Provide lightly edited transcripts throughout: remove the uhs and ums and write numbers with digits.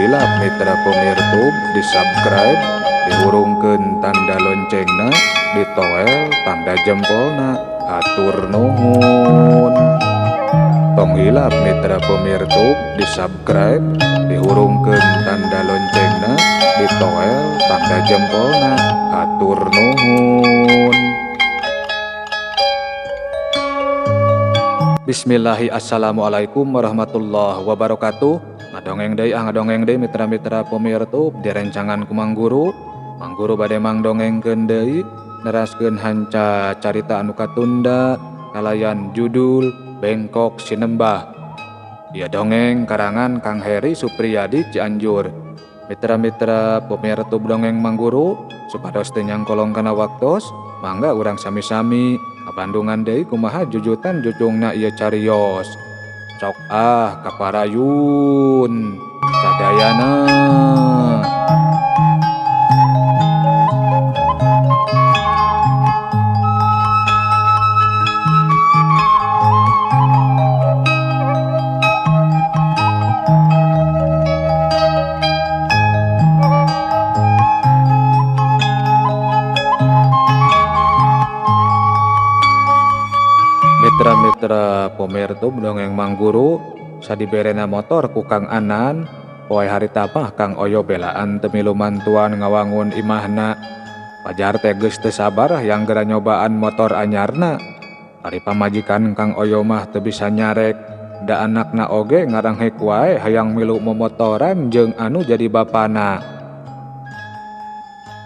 hilap mitra pemirtub di subscribe, dihurungkeun tanda loncengna, ditoel tanda jempolna, atur nuhun. Tong hilap mitra pemirtub di subscribe, dihurungkeun tanda loncengna, ditoel tanda jempolna, atur nuhun. Bismillahi, assalamualaikum warahmatullahi wabarakatuh. Ngadongeng deui mitra-mitra pemirtub di rencangan ku Mang Guru. Mang Guru bade mangdongengkeun deui neraskeun hanca carita anu katunda kalayan judul Bengkok Sinembah. Ieu dongeng karangan Kang Heri Supriyadi Cianjur. Mitra-mitra pemirtub dongeng Mang Guru supados teu nyangkolong kana waktos, mangga urang sami-sami abandungan deui kumaha jujutan jujungna ieu cariyos. Sok kaparayun sadayana. Mitra-mitra pemirtub dongeng Mang Guru sadiberena motor ku Kang Anan, poe harita mah Kang Oyo belaan teu milu mantuan ngawangun imahna. Pajar teh geus teu sabar yang gera nyobaan motor anyarna. Ari pamajikan Kang Oyo mah teu bisa nyarek, da anakna oge ngaranghek wae hayang milu momotoran jeung anu jadi bapana.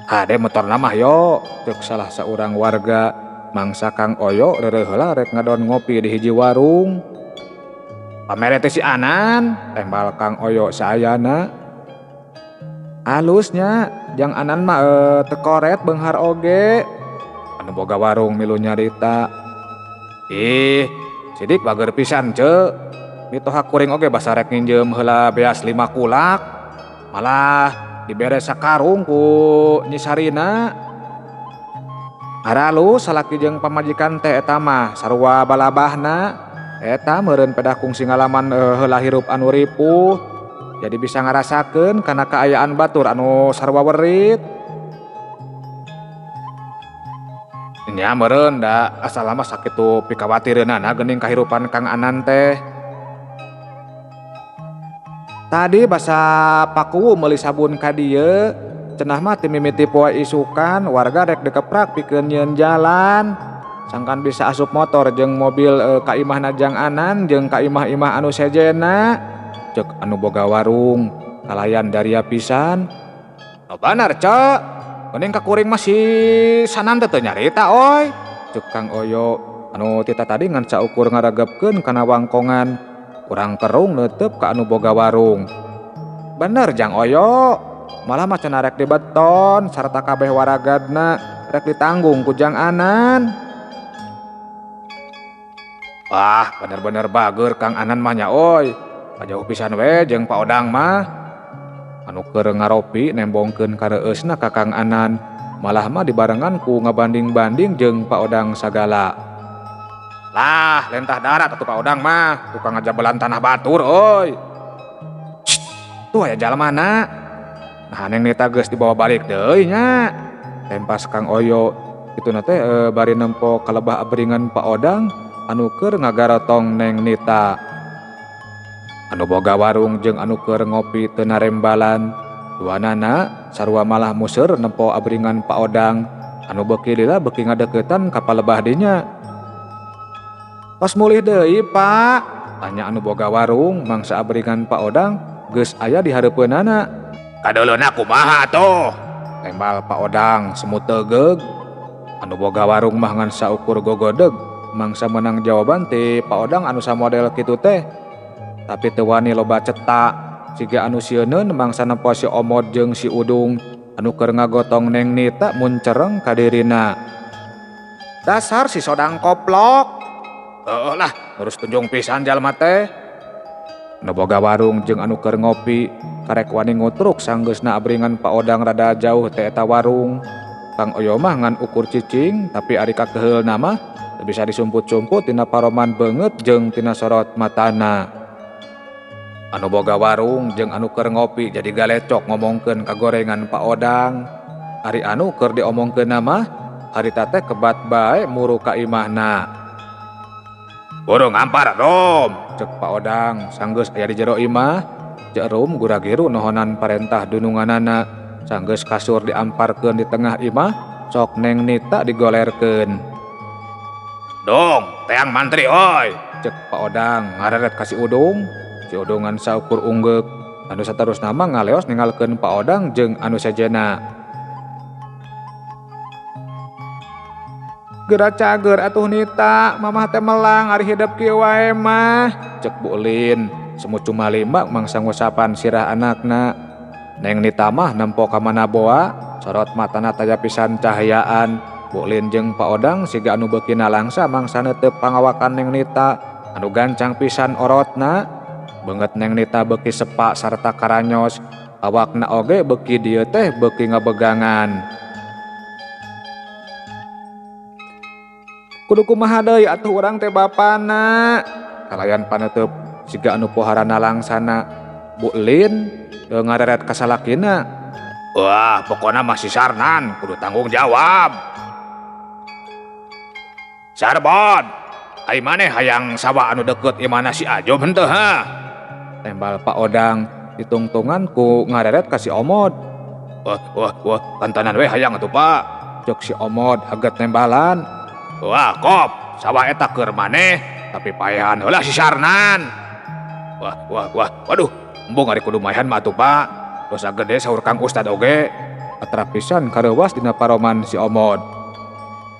Hade motorna mah yo, ceuk salah saurang warga. Mangsa Kang Oyo reureuh heula rek ngadon ngopi di hiji warung. Pamere teh si Anan, tembal Kang Oyo saayana. Alusnya, jang Anan mah teu koret beunghar oge. Anu boga warung milu nyarita. Ih, sidik bager pisan ceuk. Mitoha kuring oge basa rek nginjem heula beas 5 kulak. Malah dibere sakarung ku Nyi Sarina. Aralu salaki jeung pamajikan teh eta mah sarua balabahna eta meureun pedah kungsi ngalaman heula hirup anu ripuh, jadi bisa ngarasakeun kana kaayaan batur anu sarua werit. Nya meureun da asal mah sakitu pikawatireunana geuning kahirupan Kang Anan teh. Tadi basa pakuwu meuli sabun ka dieu. Cenah mah ti mimiti poe isukan warga rek dekeprak pikeun nyieun jalan. Sangkan bisa asup motor jeung mobil ka imahna Jang Anan jeung ka imah-imah anu sejena. Ceuk anu boga warung kalayan daria pisan. Oh bener cek, geuning ka kuring mah si Sanan teh nyarita oy. Ceuk Kang Oyo anu tita tadi ngan saukur ngaregepkeun kana wangkongan. Kurang kerung neuteup ka anu boga warung. Bener Jang Oyo, malah mah cenah rek dibeton sarta kabeh waragadna rek ditanggung ku Jang Anan. Wah, bener-bener bager Kang Anan mah nya oy. Kajauh pisan we jeung Pak Odang mah. Anu keur ngaropi nembongkeun kareueusna ka Kang Anan, malah mah dibarengan ku ngabanding-banding jeung Pak Odang sagala. Lah, lentah darat atuh Pak Odang mah, tukang ngajabelan tanah batur oy. Tuh aya jalemana. Nah neng nita geus dibawa balik deui nya. Tempas Kang Oyo kituna teh bari nempo kalebah abringan Pak Odang anu keur ngagarotong neng nita. Anu boga warung jeung anu keur ngopi teu narembalan. Duanana sarua malah museur nempo abringan Pak Odang anu beuki lila beuki ngadeuketan ka palebah dinya. Pas mulih deui Pak, tanya anu boga warung mangsa abringan Pak Odang geus aya di hareupeunana. Kadeuleuna kumaha atuh? Tembal Pak Odang semut teugeg. Anu boga warung mah ngan saukur gogodeg mangsa menang jawaban ti Pak Odang anu samodel kitu teh. Tapi teu wani loba cetak, siga anu sieunneun mangsa nempo si Omod jeung si Udung anu keur ngagotong neng nita mun cereng ka dirina. Dasar si sodang koplok. Heuh lah, terus tunjung pisan jalma teh. Anu boga warung jeung anu keur ngopi karek wani ngutruk sanggeusna abringan Pak Odang rada jauh teh eta warung. Kang Oyo mah ngan ukur cicing tapi ari kakeheulna mah teu bisa disumput-sumput tina paroman beungeut jeung tina sorot matana. anu boga warung jeung anu keur ngopi jadi galecok ngomongkeun kagorengan Pak Odang. Ari anu keur diomongkeun mah harita teh kebat bae muru ka imahna. "Buru ngampar Rom," cek Pak Odang sanggeus aya di jero imah. Cek Rom gura-giru nohonan parentah dununganana. Sanggeus kasur diamparkeun di tengah imah, sok Neng Nita digolerkeun. "Dong, teang mantri oi," cek Pak Odang ngareret ka si Udung. Si Udungan saukur unggek, anu saterusna mah ngaleos ninggalkeun Pak Odang jeung anu sejenna. "Geura cager atuh Nita, mamah teh melang ari hidup kieu wae mah," cek Bu Lin. Semucu malimba mangsa ngusapan sirah anakna. Neng Nita mah nempo ka manaboa, sorot matana taya pisan cahayaan. Bu Lin jeung Pak Odang siga anu beukina langsa mangsa neuteup pangawakan Neng Nita, anu gancang pisan orotna. Beungeut Neng Nita beuki sepak sarta karanyos, awakna oge beuki dieu teh beuki ngabegangan. "Kudu kumaha deui atuh urang teh bapana?" Kalayan paneuteub siga anu poharana langsana. Bu Lin ngareret ka salakina. "Wah, pokona masih sarnan, kudu tanggung jawab. Sarbon, ai maneh hayang sawah anu deukeut imana si Ajom henteu ha?" Tembal Pak Odang ditungtungan ku ngareret ka si Omod. Wah, kantanan we hayang atuh Pak," cek si Omod haget nembalan. "Wah, kop, sawah eta keur maneh, tapi paehan heula si sarnan." Waduh, embung ari kudu maehan mah atuh Pak. Dosa gede saur Kang Ustad oge. Atra pisan kareuwas dina paroman si Omod.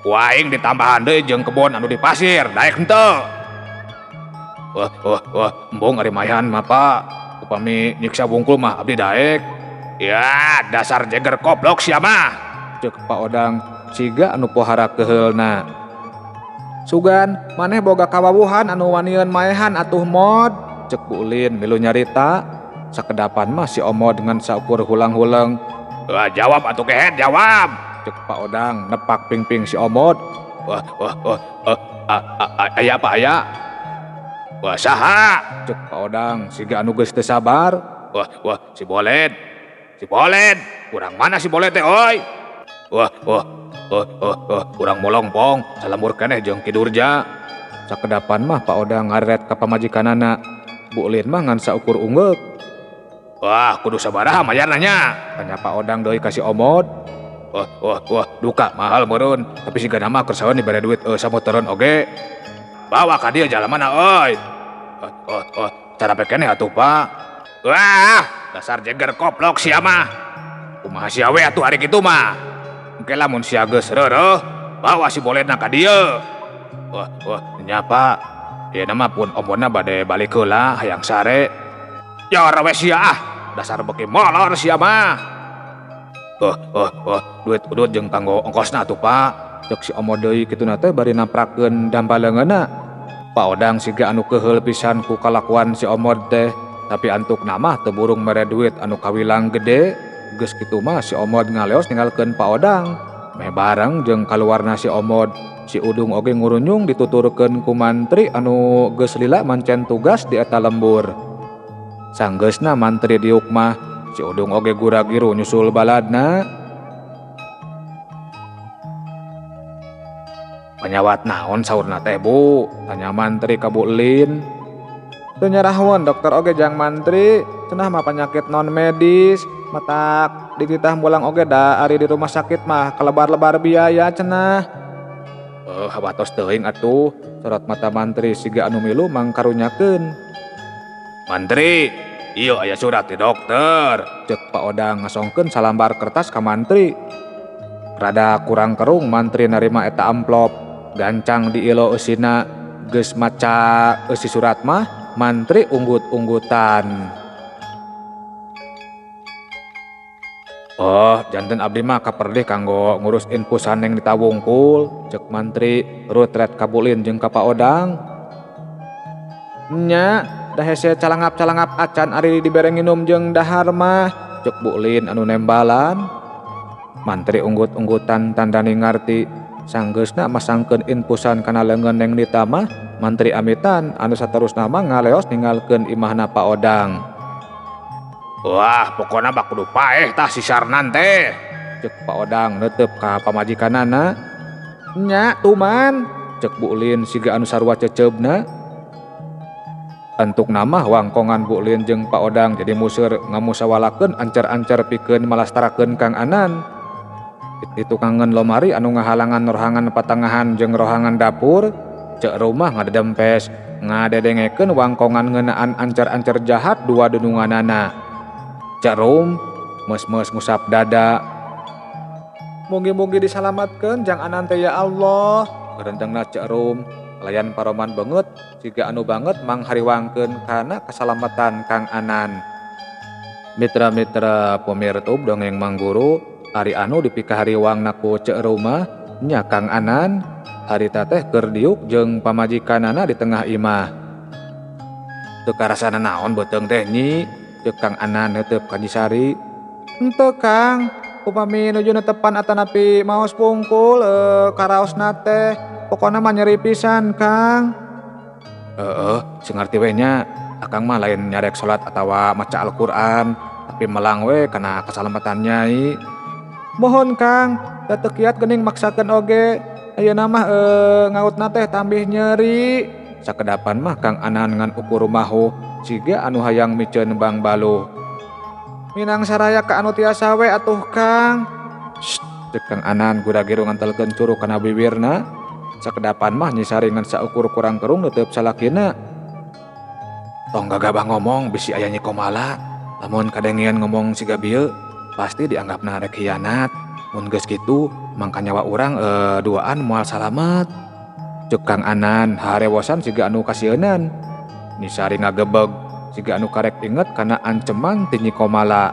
"Waing ditambahan deui jeung kebon anu di pasir, daek henteu." Embung ari maehan mah Pak. Upami nyiksa bungkul mah abdi daek. "Ya, dasar jeger koplok sia mah," cek Pak Odang siga anu pohara keheulna. "Sugan, maneh boga kawawuhan anu wanieun maehan atuh Mod," cek Bu Lin milu nyarita. Sakedapan mah si Omod dengan saukur hulang-hulang. "Jawab atuh kehet, jawab," cek Pak Odang nepak ping-ping si Omod. Aya apa aya?" "Wah, saha?" cek Pak Odang siga anu geus teu sabar. Si Bolet, urang mana si Bolet teh oi?" Urang molongpong, salamur keneh jeung Ki Durja." Sakedapan mah Pak Odang ngareret ka pamajikanana. Bu Lin mah ngan saukur unggek. "Kudu sabaraha mayarna nya?" tanya Pak Odang deui ka si Omod. Duka mahal meureun, tapi sigana mah keur saeueun dibere duit samutereun oge. Bawa ka dieu jalamana euy." Cara pekeneh atuh Pak." "Wah, dasar jeger koplok sia mah. Kumaha sia we atuh ari kitu mah? Engke lamun sia geus reureuh, bawa si Boletna ka dieu." Nya Pak, ieu mah pun omonna bade balik heula hayang sare." "Yor we sia ah, dasar beuki molor sia mah." Duit udut jeung kanggo ongkosna atuh Pak, cek si Omod deui kituna teh bari naprakeun dampaleungeunna. Pak Odang siga anu keheul pisan ku kalakuan si Omod teh, tapi antukna mah teu burung mere duit anu kawilang gede. Geus kitu mah si Omod ngaleos ninggalkeun Pak Odang. Meh bareng jeung kaluarna si Omod, si Udung oge ngurunyung dituturkeun ku mantri anu geus lila mancen tugas di eta lembur. Sanggeusna mantri diuk mah, si Udung oge gura-giru nyusul baladna. "Penyawat naon saurna teh Bu?" tanya mantri ka Bu Lin. "Teu nyarahwan dokter oge jang mantri, cenah mah panyakit non medis, matak dititah mulang oge da ari di rumah sakit mah kalebar-lebar biaya cenah." Hawatos teuing atuh, sorot mata mantri siga anu milu mangkarunyakeun. "Mantri, ieu aya surat ti dokter," cek Pak Odang ngasongkeun salambar kertas ka mantri. Rada kurang kerung mantri narima eta amplop. Gancang diilo eusina, geus maca eusi surat mah mantri unggut-unggutan. Janten abdi mah kaperdih kanggo ngurus infusan Neng Nita wungkul, cek mantri rutret ka Bu Lin jeung ka Pak Odang. "Nya, da hese calangap-calangap acan ari dibere nginum jeung dahar mah," cek Bu Lin anu nembalan. Mantri unggut-unggutan tandani ngarti. Sanggeusna masangkeun infusan kana leungeun Neng Nita mah mantri amitan anu saterusna mah ngaleos ninggalkeun imahna Pak Odang. Wah, pokona bak kudu paeh tah si Sarnan teh. Cek Pak Odang neuteup ka pamajikanana. Nya, tuman, cek Bu Ulin siga anu sarua ceceubna. Antuk nama wangkongan Bu Ulin jeung Pak Odang jadi museur ngamusawalakeun ancer-ancer pikeun malastarakeun Kang Anan. Itu kangen lomari anu ngahalangan rohangan patangahan jeung rohangan dapur, cek rumah ngadedempes ngadedengekeun wangkongan ngeunaan ancer-ancer jahat dua dununganana. Cek rum mes-mes ngusap dada. Mugi-mugi disalamatkeun Jang Anan teh ya Allah. Garentengna cek rum layan paroman banget siga anu banget manghariwangkeun kana keselamatan Kang Anan. Mitra-mitra pemirtub dongeng Mangguru, hari anu dipikahariwangna ku cek rumah nya Kang Anan, harita teh keur diuk jeung pamajikanana di tengah imah. Teu karasana naon beuteung teh nyi, cek Kang Anan neuteup ka Nyi Sari. Henteu Kang, upami nuju netepan atanapi maos pungkul karaosna teh pokona mah nyeri pisan Kang. Sengarti we nya, akang mah lain nyarek salat atawa maca Al-Qur'an, tapi melang we kana keselamatan Nyai. Mohon Kang, da teu kiat geuning maksakeun oge. Ayeuna mah ngautna teh tambih nyeri. Sakedapan mah Kang Anan ngan ukur rumahu siga anu hayang miceun Bang Baluh. Minang saraya ka anu tiasa we atuh Kang. Cek Kang Anan gura-giru ngantelkeun curug kana bibirna. Sakedapan mah Nyi Sari ngan saukur kurang kerung neuteub salakina. Tong gagabah ngomong bisi aya Nyi Komala. Lamun kadengian ngomong siga bieu pasti dianggapna rek hianat. Mun geus kitu mangka nyawa urang duaan moal salamet. Cek Kang Anan harewosan siga anu kasieunan. Nyi Sari ngagebeg siga anu karek inget kana anceman ti Nyi Komala.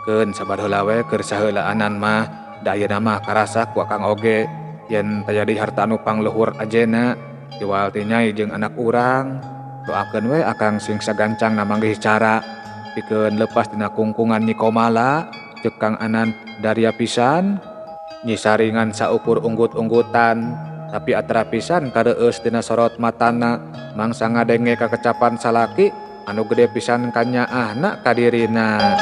Keun sabar heula we keur saheulaanan mah da ayeuna mah karasa ku akang oge yen tayadi harta anu pangluhur ajena diwal ti Nyai jeung anak urang. Doakeun we akang sing sagancang namanggih cara pikeun lepas dina kungkungan Nyi Komala. Cek Kang Anan daria pisan. Nyi Sari ngan saukur unggut-unggutan tapi atra pisan kareueus dina sorot matana mangsa ngadenge kakecapan salaki anu gede pisan kanyaahna ka dirina.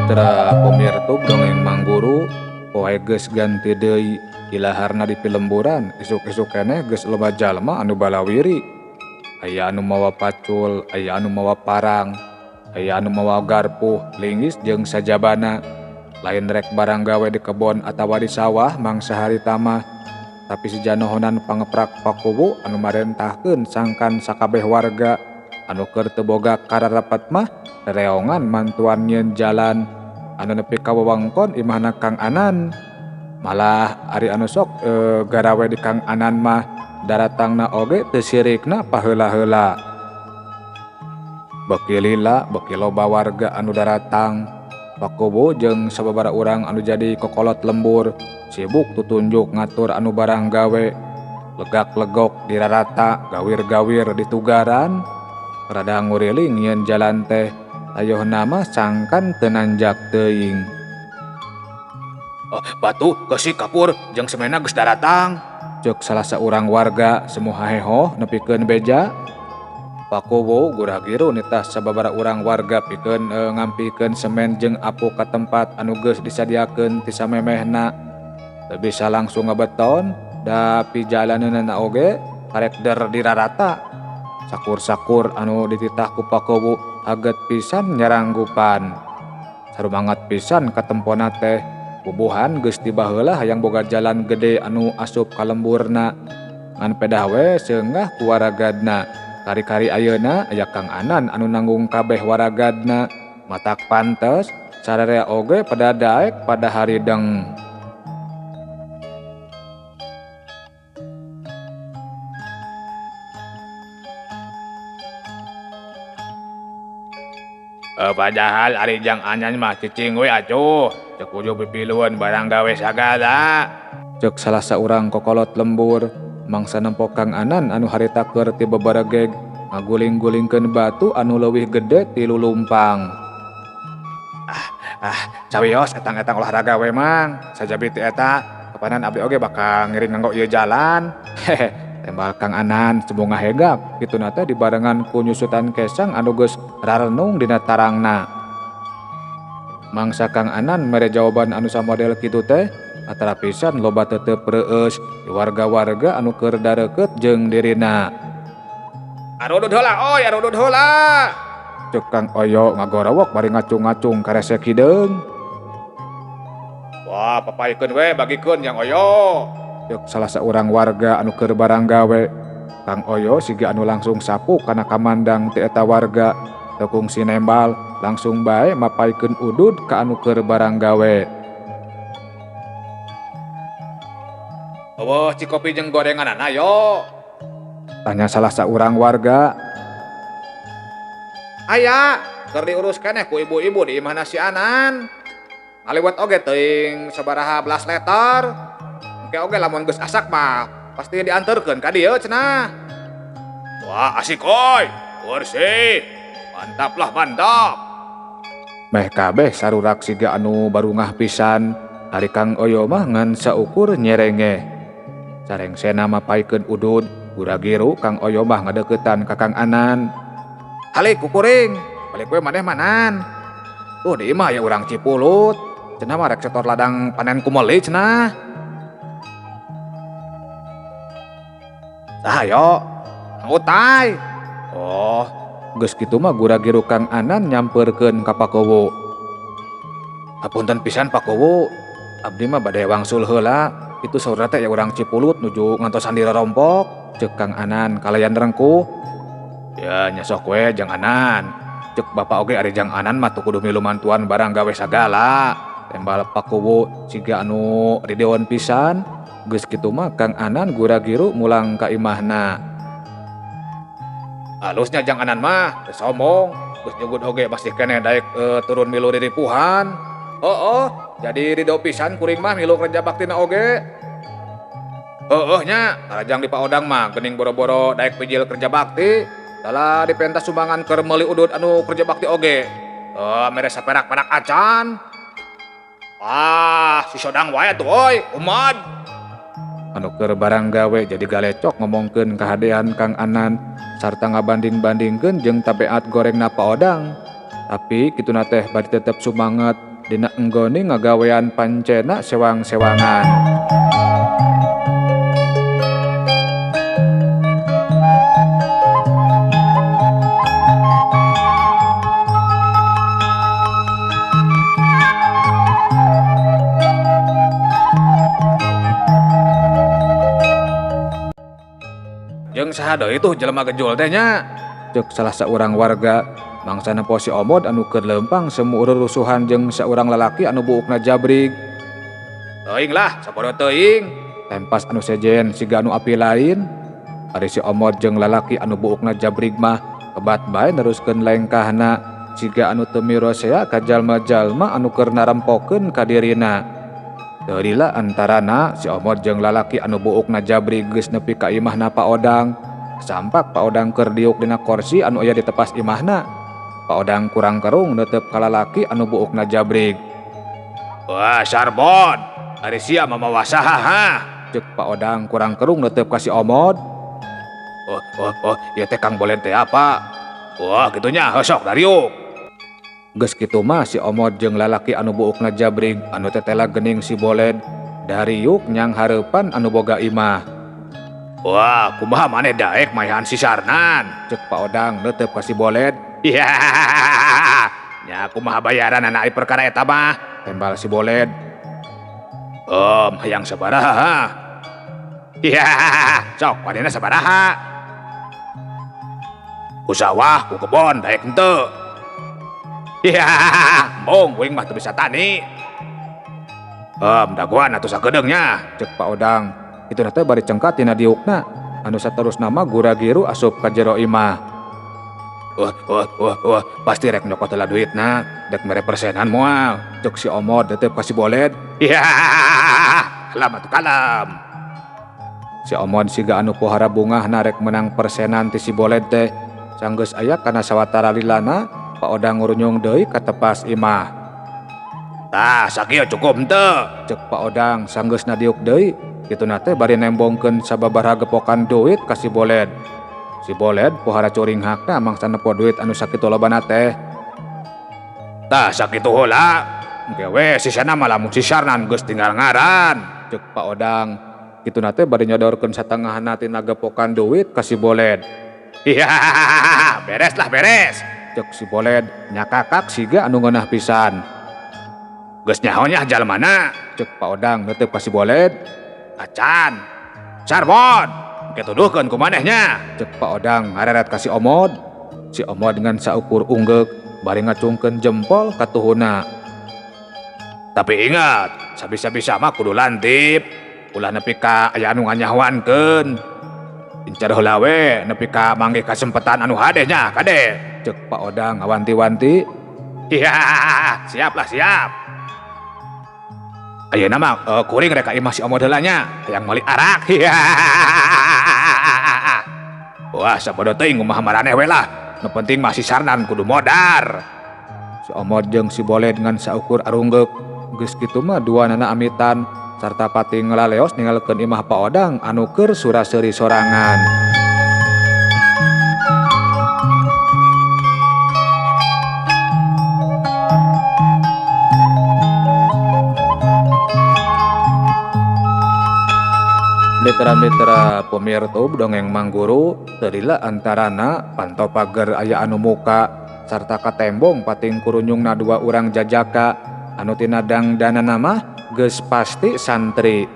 Mitra pemirtug dongeng Mangguru poe geus ganti deui ilaharna di pilemburan isuk-isuk keneh geus loba jalma anu balawiri. Aya anu mawa pacul, aya anu mawa parang, aya anu mawa garpuh, linggis jeung sajabana. Lain rek barang gawe di kebon atawa di sawah mangsa harita mah. Tapi si janohonan pangeprak pakubu anu marentahkeun sangkan sakabeh warga anu keur teu boga kararapat mah reongan mantuan nyeun jalan anu nepi ka wewengkon imahna Kang Anan. Malah ari anu sok garawe di Kang Anan mah daratangna oge teu sirikna paheula-heula. Beuki lila beuki loba warga anu daratang. Pakubu jeung sababaraha urang anu jadi kokolot lembur sibuk tutunjuk ngatur anu barang gawe. Legak-legok dirarata, gawir-gawir ditugaran. Rada nguriling nyeun jalan teh ayohna mah sangkan teu nanjak teuing. Batu, geusi kapur jeung semena geus daratang. Ceuk salah saurang warga semu haheho nepikeun beja. Pakubu gura-giru nitah sababaraha urang warga pikeun ngampikeun semen jeung apu ka tempat anu geus disadiakeun ti samemehna. Teu bisa langsung ngabeton, da pi jalaneunna oge karek der dirarata. Sakur-sakur anu dititah ku Pakubu haget pisan nyaranggupan. Sarumangat pisan katempona teh bubuhan geus tiba heula hayang boga jalan gede anu asup ka lemburna. Ngan pedah we seunggah ku waragadna. Kari-kari ayeuna aya Kang Anan anu nanggung kabeh waragadna. Matak pantes sararea oge pada daek pada harideng. Padahal ari Jang Anan mah cicing we atuh, ceuk ujug pipilueun barang gawe sagala. Ceuk salah saurang kokolot lembur. Mangsa nempok Kang Anan anu harita keur ti beberegeg ngaguling-gulingkeun batu anu leuwih gede ti lulumpang. Cawios etang-etang olahraga we mang. Sajabi ti eta kapanan abdi oge bakal ngiring nganggo ieu jalan. Tembal Kang Anan sebunga hegap kituna teh dibarengan ku nyusutan kesang anu geus rarenung dina tarangna. Mangsa Kang Anan mere jawaban anu samodel kitu teh atara pisan loba tetep reueus di warga-warga anu keur dareukeut jeung dirina. Arudud heula oi, arudud heula. Ceuk Kang Oyo ngagorowok bari ngacung-ngacung karesek hideung. Wah, papaikeun we bagikeun Jang Oyo. Ceuk salah saurang warga anu keur barang gawe. Kang Oyo siga anu langsung sapu kana kamandang ti eta warga. Teu kungsi nembal, langsung bae mapaikeun udud ka anu keur barang gawe. Eueuh cikopi jeung gorenganan ayo. Tanya salah saurang warga. Aya, keur diurus keneh ku ibu-ibu di imahna si Anan. Ngaliwat oge teuing sabaraha belas liter. Engke oge lamun geus asak mah pasti dianterkeun ka dieu cenah. Wah, asik oi. Bersih. Mantap lah, mantap. Meh kabeh sarurak siga anu barungah pisan. Ari Kang Oyo mah ngan saukur nyerenge. Sareng sena mapaikeun udud, gura-giru Kang Oyo mah ngadeuketan ka Kang Anan. Halik kukuring, balik we maneh manan. Tuh di imah ya urang Cipulut. Cenah mah rek setor ladang panen kumeli cenah. Sahayo, Kang Utai. Oh, geus kitu mah gura-giru Kang Anan nyampeurkeun ka Pakubu. Hapunten pisan Pakubu, abdi mah bade wangsul heula. Itu saudara teh ya urang Cipulut nuju ngantosan dirompok. Ceuk Kang Anan kalayan rengkuh. Ya nyesok we Jang Anan. Ceuk bapak oge ari Jang Anan mah teu kudu milu mantuan barang gawe sagala. Tembal Pakubu siga anu rideon pisan. Geus kitu mah Kang Anan gura-giru mulang ka imahna. Halusnya Jang Anan mah teu sombong. Geus nyugut oge pasti keneh daek turun milu riripuhan. Jadi ridho pisan kuring mah milu kerja baktina oge. Nya, karajang di Paodang mah geuning boro-boro daek pijil kerja bakti. Tala dipentas sumbangan keur meuli udud anu kerja bakti oge. Mere saperak-perak acan. Si sodang wae atuh oi, umad. Anu keur barang gawe jadi galecok ngomongkeun kahadean Kang Anan sarta ngabanding-bandingkeun jeung tabeat gorengna Paodang. Tapi kituna teh bari tetep sumanget dina enggoni ngagawean pancena sewang-sewangan. Jeung saha deui tuh jelema gejol teh nya? Ceuk salah saurang warga. Mangsana poe si Omod anu keur leumpang semu rurusuhan jeung saurang lalaki anu buukna jabrig. Teuing lah, sapodo teuing. Tempas anu sejen siga anu api lain. Ari si Omod jeung lalaki anu buukna jabrig mah kebat bae neruskeun lengkahna siga anu teu mirosea ka jalma-jalma anu keur narampokeun ka dirina. Deulila antarana si Omod jeung lalaki anu buukna jabrig geus nepi ka imahna Pak Odang. Sampak Pak Odang keur diuk dina kursi anu aya di tepas imahna. Pak Odang kurang kerung neuteup ka lalaki anu buukna jabrig. "Wah, Sarbon, ari sia mamawa saha ha?" Ceuk Pak Odang kurang kerung neuteup ka si Omod. Ieu teh Kang Bolen teh apa? Wah, kitunya sok dariuk. Geus kitu mah si Omod jeung lalaki anu buukna jabrig anu tetela geuning si Bolen dariuk nyang hareupan anu boga imah. "Wah, kumaha maneh daek mayahan si Sarnan?" Ceuk Pak Odang neuteup ka si Bolen. "Iya, nya kumaha bayaran anak perkara eta mah?" Tembal si Bolen. Hayang sabaraha?" "Iya, sok padena sabaraha?" "Ku sawah, ku kebon, daek henteu." "Iya, embung uing mah teu bisa tani." "Dagoan atuh sakedeungnya," ceuk Pak Odang. Ituna teh bari cengkat tina diukna, anu saterusna mah gura-giru asup ka jero imah. Pasti rek nyokot heula duitna, dek mere persenan moal," ceuk si Omod neuteup ka si Bolen. "Iya, kalem atuh kalem." Si Omod siga anu pohara bungahna rek menang persenan ti si Bolen teh. Sanggeus aya kana sawatara lilana, Pak Odang ngurunyung deui ka tepas imah. "Tah, sakieu cukup henteu?" ceuk Pak Odang sanggeusna diuk deui. Kituna teh bari nembongkeun sababaraha gepokan duit ka si Bolen. Si Bolen pohara curing hakna mangsa nepo duit anu sakitu lobana teh. "Tah, sakitu heula. Engke we sisana mah lamun si Sarnan geus tinggal ngaran," ceuk Pak Odang. Kituna teh bari nyodorkeun satengahna tina gepokan duit ka si Bolen. "Iya, beres lah beres," ceuk si Bolen nyakakak siga anu ngeunah pisan. "Geus nyaho nya jalmana?" ceuk Pak Odang neuteup ka si Bolen. "Acan, Sarbon, engke tuduhkeun ku manehnya," ceuk Pak Odang ngareret ka si Omod. Si Omod dengan saukur unggeuk bari ngacungkeun jempol ka tuhuna. "Tapi ingat, sabisa-bisa mah kudu lantip, ulah nepi ka aya anu nganyahwankeun. Incar heula we nepi ka manggih kasempetan anu hade nya kade," ceuk Pak Odang ngawanti-wanti. "Iya, siap lah siap. Ayeuna mah kuring rek ka imah si Omod heula nya, hayang meuli arak." "Iya." "Wah, sapodo teuing kumaha maraneh we lah. Nu penting mah si Sarnan kudu modar." Si Omod jeung si Bolen dengan saukur arunggeuk. Geus kitu mah duanana amitan sarta pati ngelaleos ningalkeun imah Pak Odang anu keur sura-seuri sorangan. Mitra-mitra pemirsa dongeng Mangguru, tadila antarana pantau pager aya anu muka sarta ka tembong pating kurunyungna dua urang jajaka anu tina dangdanana mah geus pasti santri.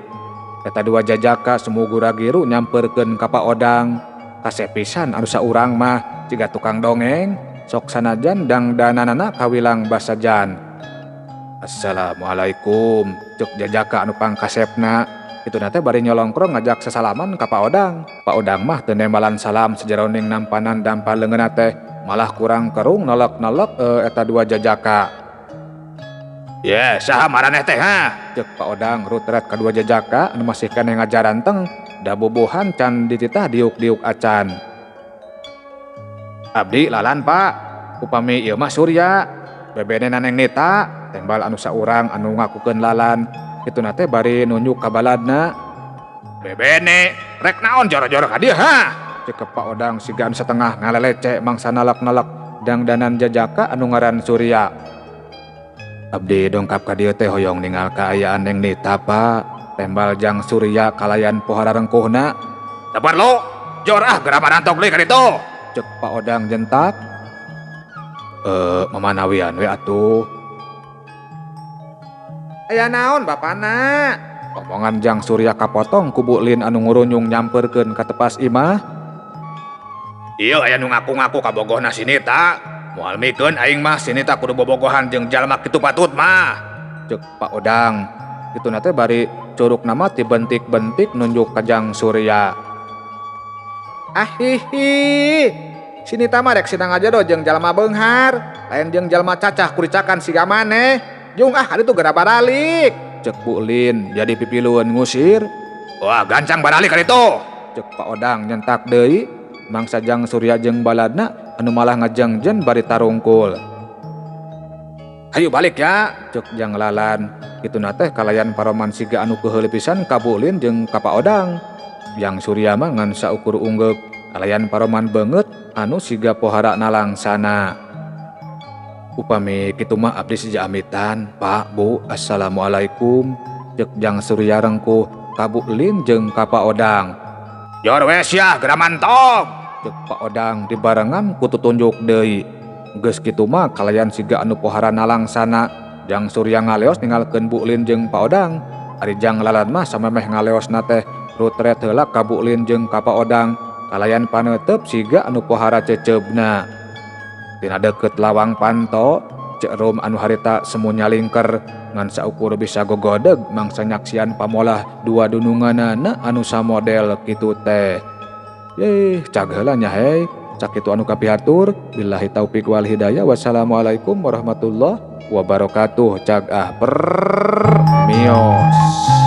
Eta dua jajaka semu gura-giru nyamperkeun ka Pak Odang. Kasepisan anu saurang mah jiga tukang dongeng, sok sanajan dangdanana kawilang basajan. "Assalamualaikum," ceuk jajaka anu pangkasepna. Itu nate bari nyolongkrong ngajak sesalaman ka Pak Odang. Pak Odang mah teu nembalan salam sejeroning nampanan dampal leungeunna teh, malah kurang kerung nolok-nolok eta dua jajaka. "Ye, saha maraneh teh ha?" ceuk Pak Odang rutret ka dua jajaka anu masih keneh ngajaran teng, da bobohan can dititah diuk-diuk acan. "Abdi lalan Pak, upami ieu mah Surya, bebene Naneng Nita," tembal anu saurang anu ngakukeun lalan. Itu nate bari nunjuk ka baladna. "Bebene, rek naon joro-joro ka dieu ha?" ceuk Pak Odang siga anu satengah ngalelece mangsa nalak-nalak dangdanan jajaka anu ngaran Surya. Abdi dongkap ka dieu teh hoyong ningal kaayaan Neng Nita Pak. Tembal Jang Surya kalayan pohara rengkuhna. Sabar lo, jor gerama rantok deui ka ditu. Cek Pak Odang jentak. Mamanawian we atuh. Aya naon bapana? Omongan Jang Surya kapotong ku Bu Lin anu ngurunyung nyamperkeun ka tepas imah. Ieu aya nu ngaku-ngaku ka bogohna si Nita. Moal mikeun aing mah si Nita kudu bobogohan jeung jalma kitu patut mah. Cek Pak Odang. Kitu teh bari curug nama ti bentik-bentik nunjuk ka Jang Surya. Ahihi. Si Nita mah rek sidang aja do jeung jalma beunghar, lain jeung jalma cacah kuricakan siga maneh. Jung kaditu gara baralik. Cek Bu Lin jadi pipiluan ngusir. Wah gancang baralik kaditu. Cek Pak Odang nyentak deui. Mangsa Jang Surya jeung baladna anu malah ngajengjen bari tarungkul. Hayu balik ya, cek Jang Lalan. Kituna teh kalayan paroman siga anu keheuli pisan ka Bu Lin jeung ka Pak Odang. Jang Surya mah ngan saukur unggek kalayan paroman beungeut anu siga pohara nalangsana. Upami kitu mah abdi sija amitan, Pak, Bu, assalamualaikum. Cek Jang Surya rengkuh ka Bu Lin jeung ka Pak Odang. Jor wes ya, gera mantog. Cek Pak Odang dibarengan ku tutunjuk deui. Geus kitu mah kalayan siga anu pohara nalangsana, Jang Surya ngaleos ningalkeun Bu Lin jeung Pak Odang. Ari Jang Lalan mah samemeh ngaleosna teh rutret heula ka Bu Lin jeung ka Pak Odang. Kalayan paneuteup siga anu pohara ceceubna. Tina deket lawang panto, Cek Rom anu harita semu nyalingker ngan saukur bisa gogodeg mangsa nyaksian pamolah dua dununganana anu samodel kitu teh. Cag heula nya hei, sakitu anu kapihatur. Billahi taufik wal hidayah. Wassalamualaikum warahmatullahi wabarakatuh. Cag mios.